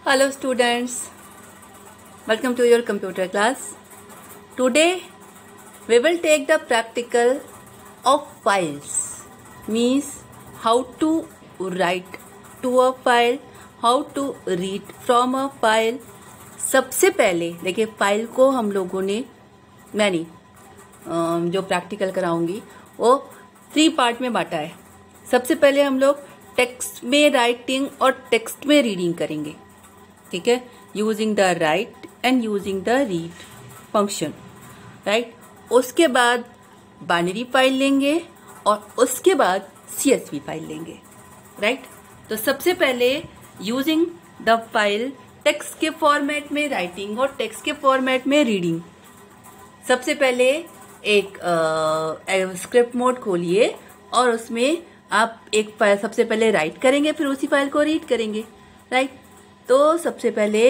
Hello students, welcome to your computer class. Today we will take the practical of files, means how to write to a file, how to read from a file. सबसे पहले देखिए file को हम लोगों ने जो practical कराऊंगी वो 3 part में बांटा है। सबसे पहले हम लोग टेक्स्ट में राइटिंग और टेक्स्ट में रीडिंग करेंगे, ठीक है, using the right and using the read function, right. उसके बाद बाइनरी फाइल लेंगे और उसके बाद CSV फाइल लेंगे, राइट। तो सबसे पहले यूजिंग द फाइल टेक्स्ट के फॉर्मेट में राइटिंग और टेक्स्ट के फॉर्मेट में रीडिंग। सबसे पहले एक स्क्रिप्ट मोड खोलिए और उसमें आप एक फाइल सबसे पहले राइट करेंगे, फिर उसी फाइल को रीड करेंगे, राइट। तो सबसे पहले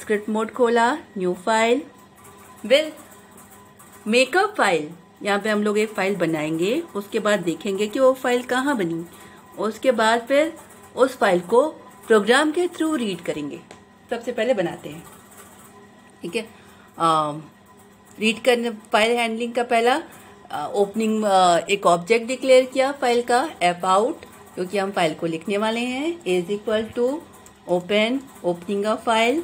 स्क्रिप्ट मोड खोला, new file, will make a file. यहाँ पे हम लोग एक फाइल बनाएंगे, उसके बाद देखेंगे कि वो फाइल कहाँ बनी। उसके बाद फिर उस फाइल को प्रोग्राम के थ्रू रीड करेंगे। सबसे पहले बनाते हैं, ठीक है। रीड करने फाइल हैंडलिंग का पहला ओपनिंग एक ऑब्जेक्ट डिक्लेयर किया फाइल का, एफ आउट, क्योंकि हम फाइल को लिखने वाले हैं, is equal to open, opening a file.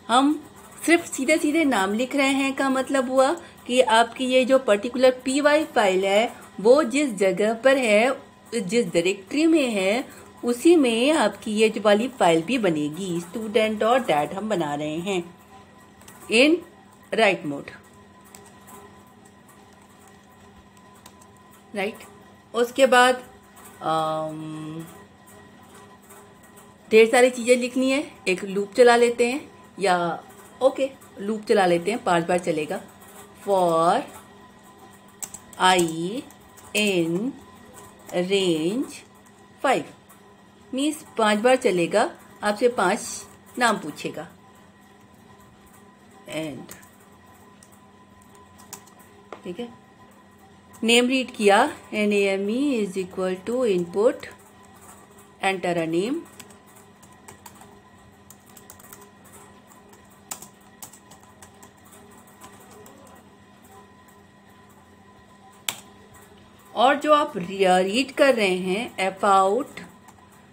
हम सिर्फ सीधे सीधे नाम लिख रहे हैं का मतलब हुआ कि आपकी ये जो पर्टिकुलर py फाइल है वो जिस जगह पर है, जिस डायरेक्टरी में है, उसी में आपकी ये जो वाली फाइल भी बनेगी। student.dat हम बना रहे हैं इन राइट मोड, राइट। उसके बाद ढेर सारी चीजें लिखनी है। एक लूप चला लेते हैं, या ओके लूप चला लेते हैं, 5 बार चलेगा। For I in range 5 means 5 बार चलेगा, आपसे 5 नाम पूछेगा। एंड ठीक है, नेम रीड किया, NAME is equal to input, enter a name. और जो आप रीड कर रहे हैं F out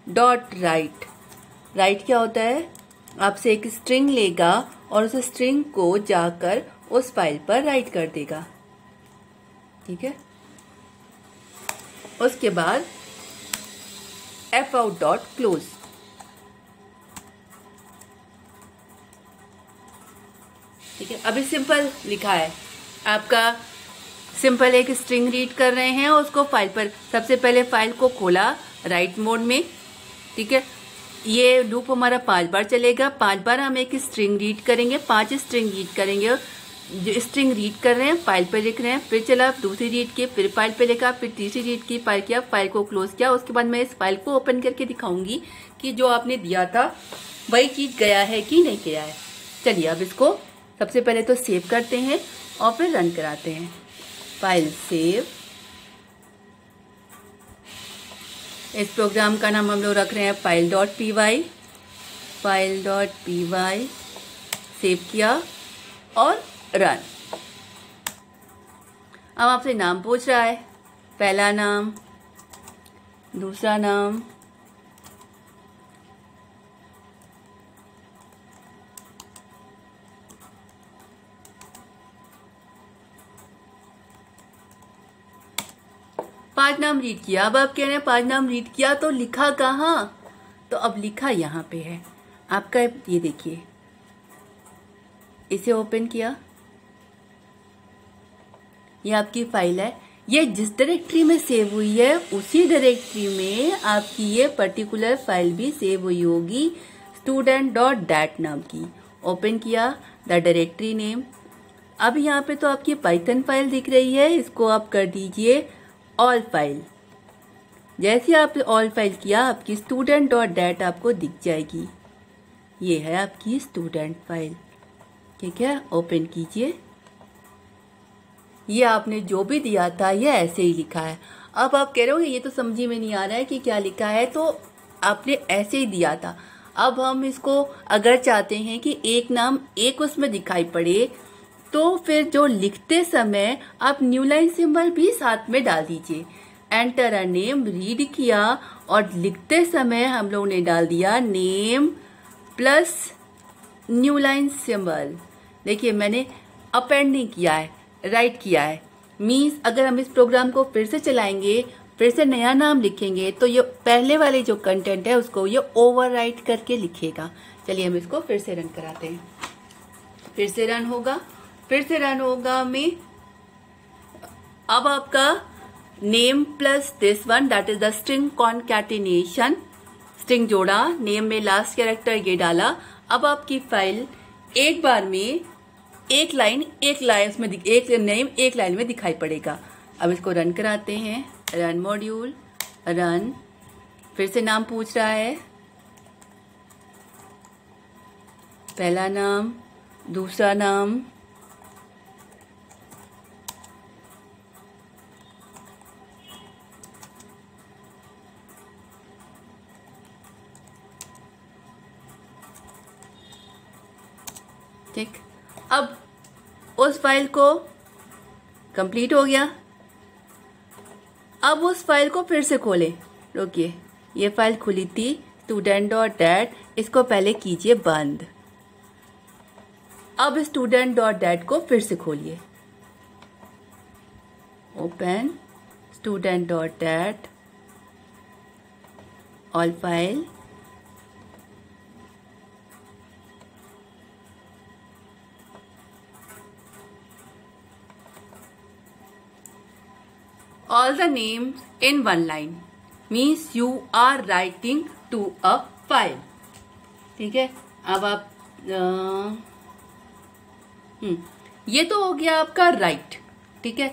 dot write, write क्या होता है, आपसे एक स्ट्रिंग लेगा और उस स्ट्रिंग को जाकर उस फाइल पर राइट कर देगा, ठीक है। उसके बाद एफ आउट डॉट क्लोज, ठीक है। अभी सिंपल लिखा है आपका, सिंपल एक स्ट्रिंग रीड कर रहे हैं, उसको फाइल पर सबसे पहले फाइल को खोला राइट मोड में, ठीक है। ये लूप हमारा 5 बार चलेगा, 5 बार हम एक स्ट्रिंग रीड करेंगे, 5 स्ट्रिंग रीड करेंगे। जो स्ट्रिंग रीड कर रहे हैं फाइल पर लिख रहे हैं, फिर चला दूसरी रीड की, फिर फाइल पे लिखा, फिर तीसरी रीड की, फाइल किया, फाइल को क्लोज किया। उसके बाद मैं इस फाइल को ओपन करके दिखाऊंगी कि जो आपने दिया था वही चीज गया है कि नहीं गया है। चलिए अब इसको सबसे पहले तो सेव करते हैं और फिर रन कराते हैं। फाइल सेव, इस प्रोग्राम का नाम हम लोग रख रहे हैं file.py, file.py, सेव किया और रन। अब आपसे नाम पूछ रहा है, पहला नाम, दूसरा नाम, पांच नाम रीड किया। अब आप कह रहे हैं 5 नाम रीड किया तो लिखा कहाँ, तो अब लिखा यहाँ पे है आपका, ये देखिए, इसे ओपन किया, ये आपकी फाइल है। ये जिस डायरेक्टरी में सेव हुई है उसी डायरेक्टरी में आपकी ये पर्टिकुलर फाइल भी सेव हुई होगी, student.dat नाम की। ओपन किया द डायरेक्टरी नेम। अब यहाँ पे तो आपकी पाइथन फाइल दिख रही है, इसको आप कर दीजिए ऑल फाइल। जैसे आप ऑल फाइल किया आपकी student.dat आपको दिख जाएगी। ये है आपकी स्टूडेंट फाइल, ठीक है। ओपन कीजिए, ये आपने जो भी दिया था ये ऐसे ही लिखा है। अब आप कह रहे हो ये तो समझी में नहीं आ रहा है कि क्या लिखा है, तो आपने ऐसे ही दिया था। अब हम इसको अगर चाहते हैं कि एक नाम एक उसमें दिखाई पड़े, तो फिर जो लिखते समय आप न्यू लाइन सिंबल भी साथ में डाल दीजिए। एंटर अ नेम रीड किया और लिखते समय हम लोग ने डाल दिया name plus new line symbol. देखिए मैंने अपेंड नहीं किया है, राइट किया है। मीन्स अगर हम इस प्रोग्राम को फिर से चलाएंगे, फिर से नया नाम लिखेंगे, तो ये पहले वाले जो कंटेंट है उसको ये ओवरराइट करके लिखेगा। चलिए हम इसको फिर से रन कराते हैं। फिर से रन होगा में अब आपका name plus this one that is the string concatenation, string जोड़ा, नेम में लास्ट कैरेक्टर ये डाला। अब आपकी फाइल एक बार में एक लाइन उसमें एक नेम एक लाइन में दिखाई पड़ेगा। अब इसको रन कराते हैं। रन मॉड्यूल रन, फिर से नाम पूछ रहा है, पहला नाम, दूसरा नाम, ठीक। अब उस फाइल को कंप्लीट हो गया। अब उस फाइल को फिर से खोलें। रुकिए, ये फाइल खुली थी student.dat, इसको पहले कीजिए बंद। अब student.dat को फिर से खोलिए। Open student.dat all file, all the names in one line means you are writing to a file। ठीक है, अब आप ये तो हो गया आपका राइट। ठीक है,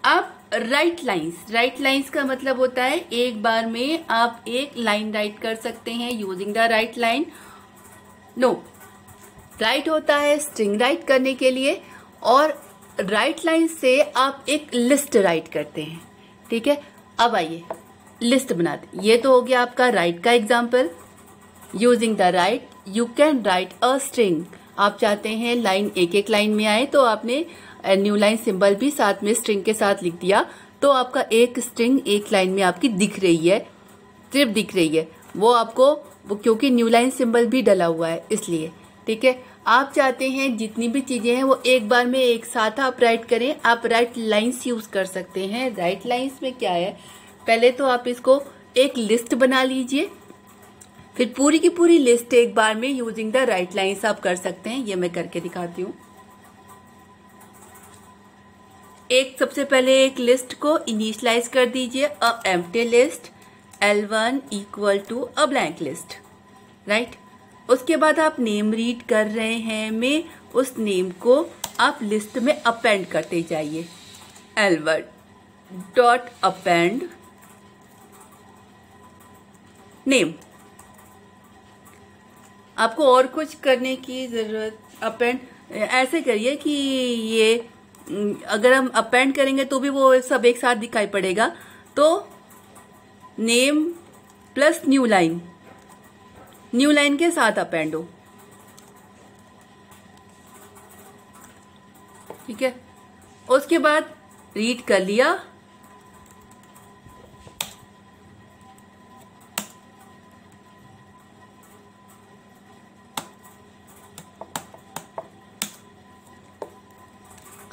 अब राइट लाइंस का मतलब होता है एक बार में आप एक लाइन राइट कर सकते हैं using the write line. No, write होता है स्ट्रिंग राइट करने के लिए, और राइट लाइन से आप एक लिस्ट राइट करते हैं। ठीक है, अब आइए लिस्ट बनाते। ये तो हो गया आपका राइट का example. Using the right you can write a string. आप चाहते हैं लाइन एक एक लाइन में आए, तो आपने न्यू लाइन सिंबल भी साथ में स्ट्रिंग के साथ लिख दिया, तो आपका एक स्ट्रिंग एक लाइन में आपकी दिख रही है, सिर्फ दिख रही है वो आपको, वो क्योंकि न्यू लाइन सिंबल भी डला हुआ है इसलिए। ठीक है, आप चाहते हैं जितनी भी चीजें हैं वो एक बार में एक साथ आप राइट करें, आप राइट लाइंस यूज कर सकते हैं। राइट लाइंस में क्या है, पहले तो आप इसको एक लिस्ट बना लीजिए, फिर पूरी की पूरी लिस्ट एक बार में यूजिंग द राइट लाइंस आप कर सकते हैं। ये मैं करके दिखाती हूँ। सबसे पहले एक लिस्ट को इनिशियलाइज कर दीजिए, a empty list L1 equal to a blank list, right. उसके बाद आप नेम रीड कर रहे हैं में उस नेम को आप लिस्ट में अपेंड करते जाइए। L1 dot append name. आपको और कुछ करने की जरूरत, अपेंड ऐसे करिए कि ये अगर हम अपेंड करेंगे तो भी वो सब एक साथ दिखाई पड़ेगा। तो नेम प्लस न्यू लाइन के साथ अपेंड हो। ठीक है, उसके बाद रीड कर लिया।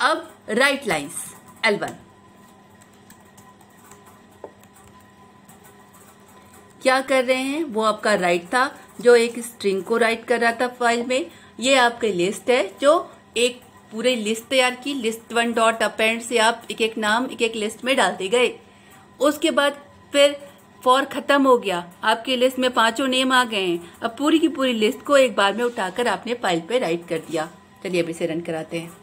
अब राइट लाइंस L1 क्या कर रहे हैं, वो आपका राइट था जो एक स्ट्रिंग को राइट कर रहा था फाइल में। ये आपकी लिस्ट है जो एक पूरे लिस्ट तैयार की, लिस्ट 1 डॉट अपेंड से आप एक एक नाम एक एक लिस्ट में डालते गए। उसके बाद फिर फॉर खत्म हो गया, आपकी लिस्ट में 5 नेम आ गए हैं। अब पूरी की पूरी लिस्ट को एक बार में उठाकर आपने फाइल पे राइट कर दिया। चलिए अब इसे रन कराते हैं।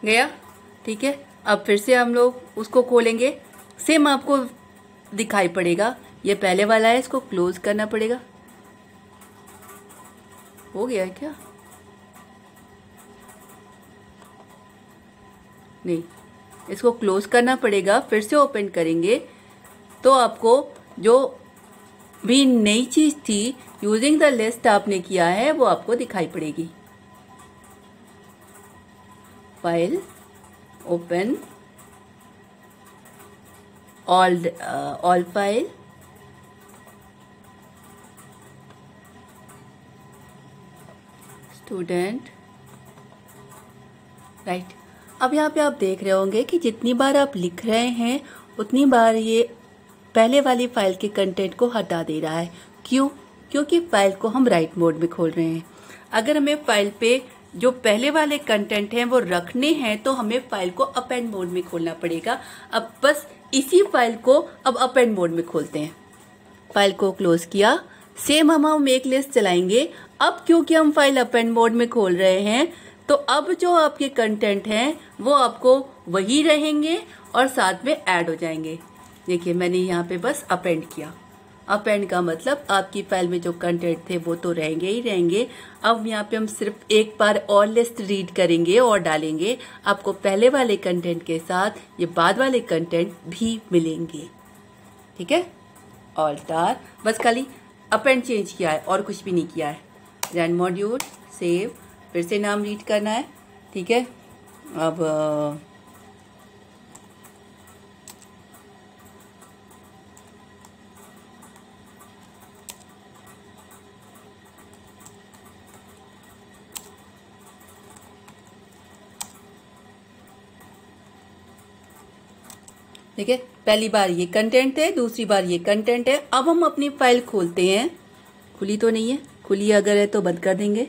गया, ठीक है। अब फिर से हम लोग उसको खोलेंगे, सेम आपको दिखाई पड़ेगा। ये पहले वाला है, इसको क्लोज करना पड़ेगा। हो गया है क्या? नहीं, इसको क्लोज करना पड़ेगा, फिर से ओपन करेंगे तो आपको जो भी नई चीज थी यूजिंग द लिस्ट आपने किया है वो आपको दिखाई पड़ेगी। File, open all file, student, right. अब यहाँ पे आप देख रहे होंगे कि जितनी बार आप लिख रहे हैं उतनी बार ये पहले वाली फाइल के कंटेंट को हटा दे रहा है। क्यों? क्योंकि फाइल को हम राइट मोड में खोल रहे हैं। अगर हमें फाइल पे जो पहले वाले कंटेंट हैं वो रखने हैं तो हमें फाइल को अपेंड मोड में खोलना पड़ेगा। अब बस इसी फाइल को अब अपेंड मोड में खोलते हैं। फाइल को क्लोज किया, सेम हम एक लिस्ट चलाएंगे। अब क्योंकि हम फाइल अपेंड मोड में खोल रहे हैं तो अब जो आपके कंटेंट हैं वो आपको वही रहेंगे और साथ में ऐड हो जाएंगे। देखिए मैंने यहाँ पे बस अपेंड किया। अपेंड का मतलब आपकी फाइल में जो कंटेंट थे वो तो रहेंगे ही रहेंगे। अब यहाँ पे हम सिर्फ एक बार और लिस्ट रीड करेंगे और डालेंगे, आपको पहले वाले कंटेंट के साथ ये बाद वाले कंटेंट भी मिलेंगे, ठीक है। ऑल्टर, बस खाली अपेंड चेंज किया है और कुछ भी नहीं किया है। रन मॉड्यूल, सेव, फिर से नाम रीड करना है, ठीक है। अब ठीक है, पहली बार ये कंटेंट है, दूसरी बार ये कंटेंट है। अब हम अपनी फाइल खोलते हैं। खुली तो नहीं है, खुली अगर है तो बंद कर देंगे,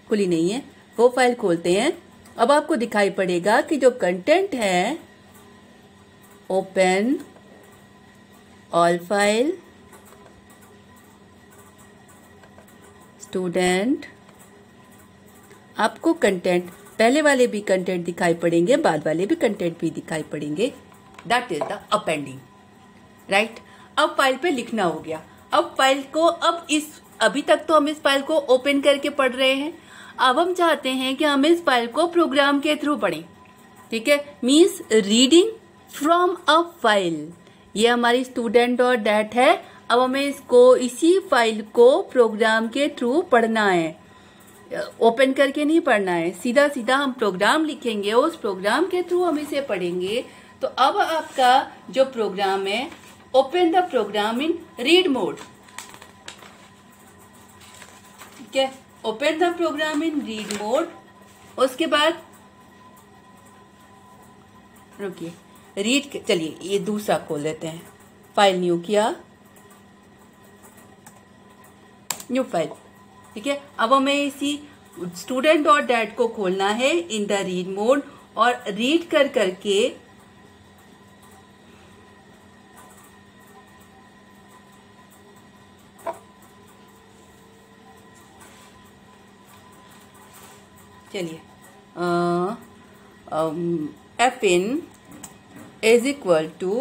खुली नहीं है, वो फाइल खोलते हैं। अब आपको दिखाई पड़ेगा कि जो कंटेंट है ओपन ऑल फाइल, स्टूडेंट, आपको कंटेंट पहले वाले भी कंटेंट दिखाई पड़ेंगे, बाद वाले भी कंटेंट भी दिखाई पड़ेंगे। That is the appending, right. अब फाइल पे लिखना हो गया। अब फाइल को अभी तक तो हम इस फाइल को ओपन करके पढ़ रहे हैं। अब हम चाहते हैं कि हम इस फाइल को प्रोग्राम के थ्रू पढ़ें, ठीक है। Means reading from a file. ये हमारी स्टूडेंट और डैट है। अब हमें इसी फाइल को प्रोग्राम के थ्रू पढ़ना है, ओपन करके नहीं पढ़ना है। सीधा सीधा हम प्रोग्राम लिखेंगे, उस प्रोग्राम के थ्रू हम इसे पढ़ेंगे। तो अब आपका जो प्रोग्राम है, open the program in read mode, ठीक है। Open the program in read mode. उसके बाद रुकिए, चलिए ये दूसरा खोल लेते हैं। फाइल न्यू किया, न्यू फाइल, ठीक है। अब हमें इसी स्टूडेंट और डैट को खोलना है इन द रीड मोड और रीड करके चलिए F in is equal to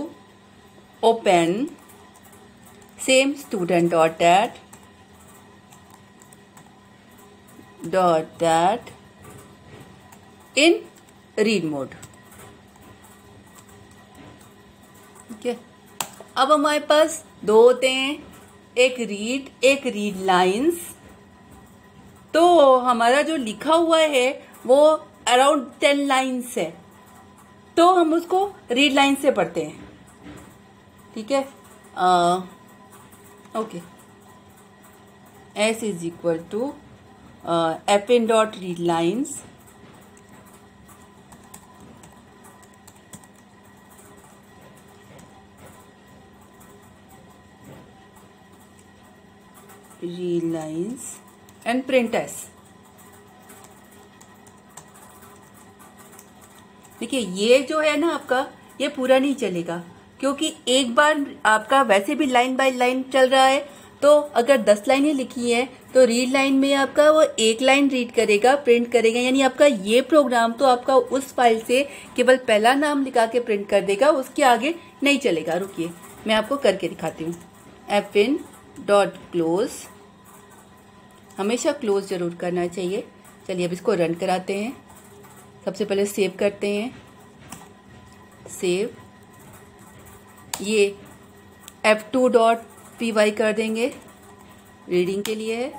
open same student dot dat in read mode, ठीक है। अब हमारे पास दो होते हैं, एक रीड लाइंस। तो हमारा जो लिखा हुआ है वो अराउंड 10 लाइन्स है, तो हम उसको रीड लाइन से पढ़ते हैं, ठीक है। Okay, S is equal to F in dot read lines and print S. देखिए ये जो है ना आपका, ये पूरा नहीं चलेगा क्योंकि एक बार आपका वैसे भी लाइन बाय लाइन चल रहा है, तो अगर 10 लाइनें लिखी हैं तो रीड लाइन में आपका वो एक लाइन रीड करेगा, प्रिंट करेगा, यानी आपका ये प्रोग्राम तो आपका उस फाइल से केवल पहला नाम लिखा के प्रिंट कर देगा, उसके आगे नहीं चलेगा। रुकिए मैं आपको करके दिखाती हूँ। fin.close, हमेशा क्लोज जरूर करना चाहिए। चलिए अब इसको रन कराते हैं। सबसे पहले सेव करते हैं, सेव, ये f2.py कर देंगे, रीडिंग के लिए है,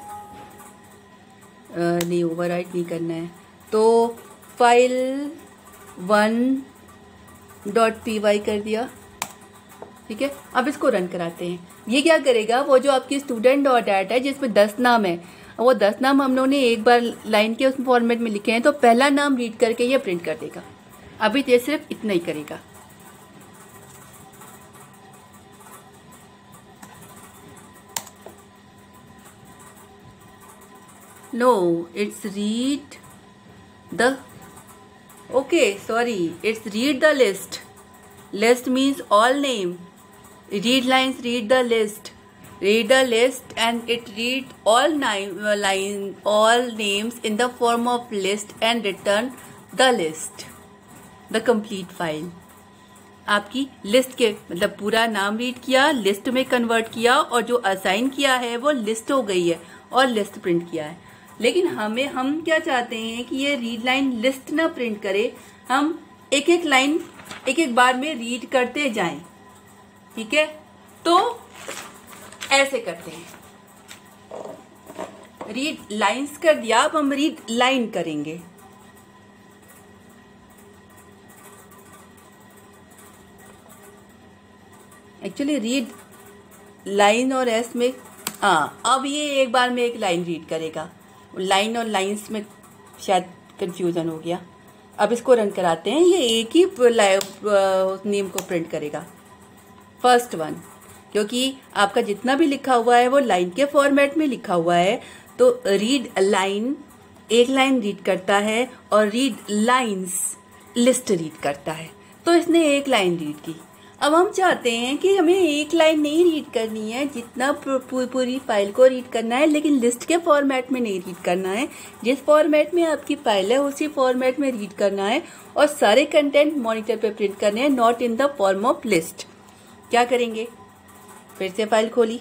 नहीं ओवरराइट नहीं करना है। तो फाइल 1.py कर दिया, ठीक है। अब इसको रन कराते हैं। ये क्या करेगा, वो जो आपकी स्टूडेंट डॉट डैट है जिसमें 10 नाम है, वो 10 नाम हम लोगों ने एक बार लाइन के उस फॉर्मेट में लिखे हैं, तो पहला नाम रीड करके ये प्रिंट कर देगा। अभी ये सिर्फ इतना ही करेगा। No, it's read the, okay, sorry, it's read the list. List means all name. Read lines, read the list. Read the list and it read all all names in the form of list and return the list, the complete file. आपकी list के मतलब पूरा नाम read किया, list में convert किया, और जो असाइन किया है वो लिस्ट हो गई है और लिस्ट प्रिंट किया है। लेकिन हम क्या चाहते हैं कि ये रीड लाइन लिस्ट ना प्रिंट करे, हम एक एक लाइन एक एक बार में रीड करते जाएं, ठीक है। तो ऐसे करते हैं, रीड लाइंस कर दिया, अब हम रीड लाइन करेंगे। एक्चुअली रीड लाइन और एस में, हाँ, अब ये एक बार में एक लाइन रीड करेगा। लाइन और लाइंस में शायद कंफ्यूजन हो गया। अब इसको रन कराते हैं, ये एक ही नेम को प्रिंट करेगा, फर्स्ट वन, क्योंकि आपका जितना भी लिखा हुआ है वो लाइन के फॉर्मेट में लिखा हुआ है। तो रीड लाइन एक लाइन रीड करता है और रीड लाइंस लिस्ट रीड करता है। तो इसने एक लाइन रीड की। अब हम चाहते हैं कि हमें एक लाइन नहीं रीड करनी है, जितना पूरी फाइल को रीड करना है, लेकिन लिस्ट के फॉर्मेट में नहीं रीड करना है। जिस फॉर्मेट में आपकी फाइल है उसी फॉर्मेट में रीड करना है और सारे कंटेंट मॉनिटर पे प्रिंट करने हैं, not in the form of list. क्या करेंगे, फिर से फाइल खोली,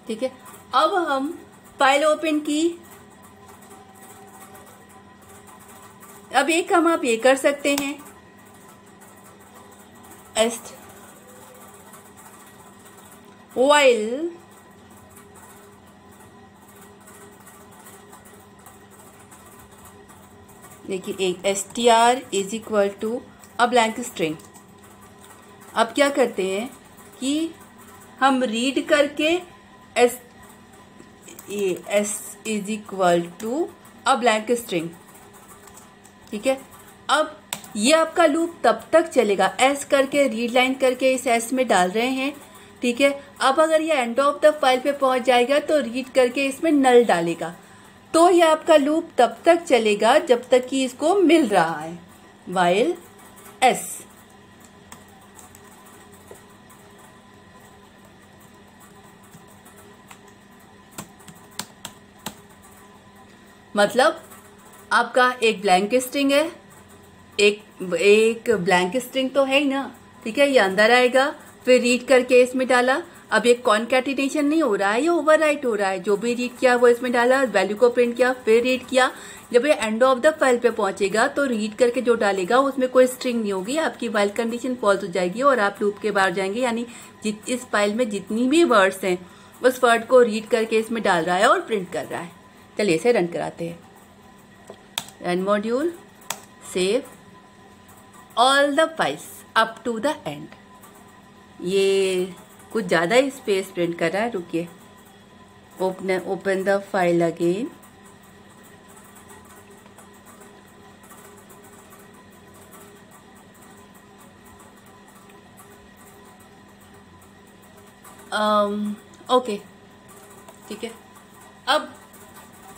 ठीक है। अब हम फाइल ओपन की। अब एक काम आप ये कर सकते हैं, while देखिए एक str is equal to a blank string. अब क्या करते हैं कि हम रीड करके S is equal to a blank string, ठीक है। अब ये आपका लूप तब तक चलेगा, एस करके रीड लाइन करके इस एस में डाल रहे हैं, ठीक है। अब अगर ये एंड ऑफ द फाइल पे पहुंच जाएगा तो रीड करके इसमें नल डालेगा। तो ये आपका लूप तब तक चलेगा जब तक कि इसको मिल रहा है, वाइल एस। मतलब आपका एक ब्लैंक स्ट्रिंग है, एक ब्लैंक स्ट्रिंग तो है ही ना, ठीक है। ये अंदर आएगा, फिर रीड करके इसमें डाला। अब ये कॉन्कैटिनेशन नहीं हो रहा है, ये ओवरराइट हो रहा है। जो भी रीड किया वो इसमें डाला, वैल्यू को प्रिंट किया, फिर रीड किया। जब ये एंड ऑफ द फाइल पे पहुंचेगा तो रीड करके जो डालेगा उसमें कोई स्ट्रिंग नहीं होगी, आपकी वाइल कंडीशन फॉल्स हो जाएगी और आप लूप के बाहर जाएंगे। यानी इस फाइल में जितनी भी वर्ड्स हैं उस वर्ड को रीड करके इसमें डाल रहा है और प्रिंट कर रहा है। चलिए इसे रन कराते हैं। Run module, save all the files up to the end. ये कुछ ज़्यादा ही स्पेस प्रिंट कर रहा है, रुकिए। Open the file again, okay, ठीक है। अब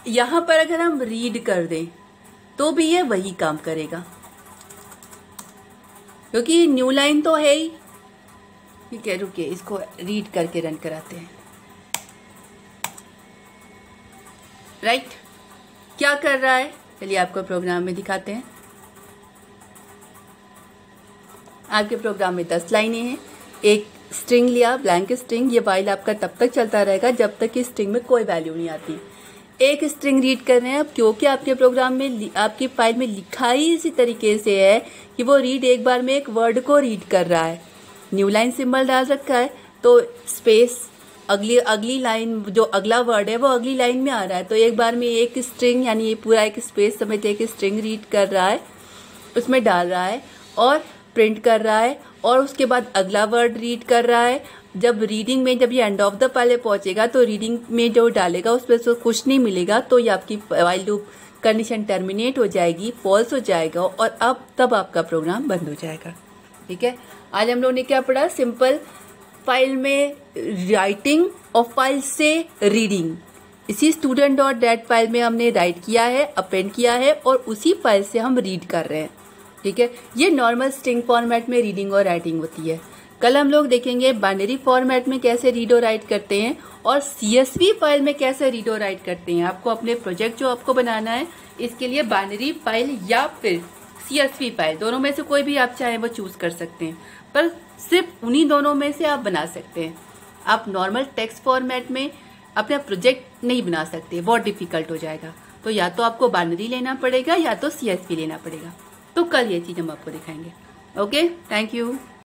यहाँ पर अगर हम रीड कर दें तो भी ये वही काम करेगा, क्योंकि न्यू लाइन तो है ही, ठीक है, रुकिए इसको रीड करके रन कराते हैं। राइट, क्या कर रहा है, चलिए आपको प्रोग्राम में दिखाते हैं। आपके प्रोग्राम में 10 लाइनें हैं, एक स्ट्रिंग लिया, ब्लैंक स्ट्रिंग। ये वाइल आपका तब तक चलता रहेगा जब तक कि स्ट्रिंग में कोई वैल्यू नहीं आती। एक स्ट्रिंग रीड कर रहे हैं अब, क्योंकि आपके प्रोग्राम में आपकी फाइल में लिखा ही इसी तरीके से है कि वो रीड एक बार में एक वर्ड को रीड कर रहा है। न्यू लाइन सिंबल डाल रखा है तो स्पेस, अगली लाइन जो अगला वर्ड है वो अगली लाइन में आ रहा है, तो एक बार में एक स्ट्रिंग यानी ये पूरा एक स्पेस समझ एक स्ट्रिंग रीड कर रहा है, उसमें डाल रहा है और प्रिंट कर रहा है, और उसके बाद अगला वर्ड रीड कर रहा है। जब रीडिंग में जब ये एंड ऑफ द पहले पहुंचेगा तो रीडिंग में जो डालेगा उसमें से कुछ नहीं मिलेगा, तो ये आपकी व्हाइल लूप कंडीशन टर्मिनेट हो जाएगी, फॉल्स हो जाएगा और अब तब आपका प्रोग्राम बंद हो जाएगा। ठीक है, आज हम लोगों ने क्या पढ़ा, सिंपल फाइल में राइटिंग और फाइल से रीडिंग। इसी स्टूडेंट डॉट दैट फाइल में हमने राइट किया है, अपेंड किया है और उसी फाइल से हम रीड कर रहे हैं। ठीक है, ये नॉर्मल स्ट्रिंग फॉर्मेट में रीडिंग और राइटिंग होती है। कल हम लोग देखेंगे बाइनरी फॉर्मेट में कैसे रीड और राइट करते हैं और CSV फाइल में कैसे रीड और राइट करते हैं। आपको अपने प्रोजेक्ट जो आपको बनाना है इसके लिए बाइनरी फाइल या फिर CSV फाइल, दोनों में से कोई भी आप चाहें वो चूज कर सकते हैं, पर सिर्फ उन्हीं दोनों में से आप बना सकते हैं। आप नॉर्मल टेक्स्ट फॉर्मेट में अपना प्रोजेक्ट नहीं बना सकते, बहुत डिफिकल्ट हो जाएगा। तो या तो आपको बाइनरी लेना पड़ेगा या तो CSV लेना पड़ेगा। तो कल ये चीज हम आपको दिखाएंगे। Okay, thank you.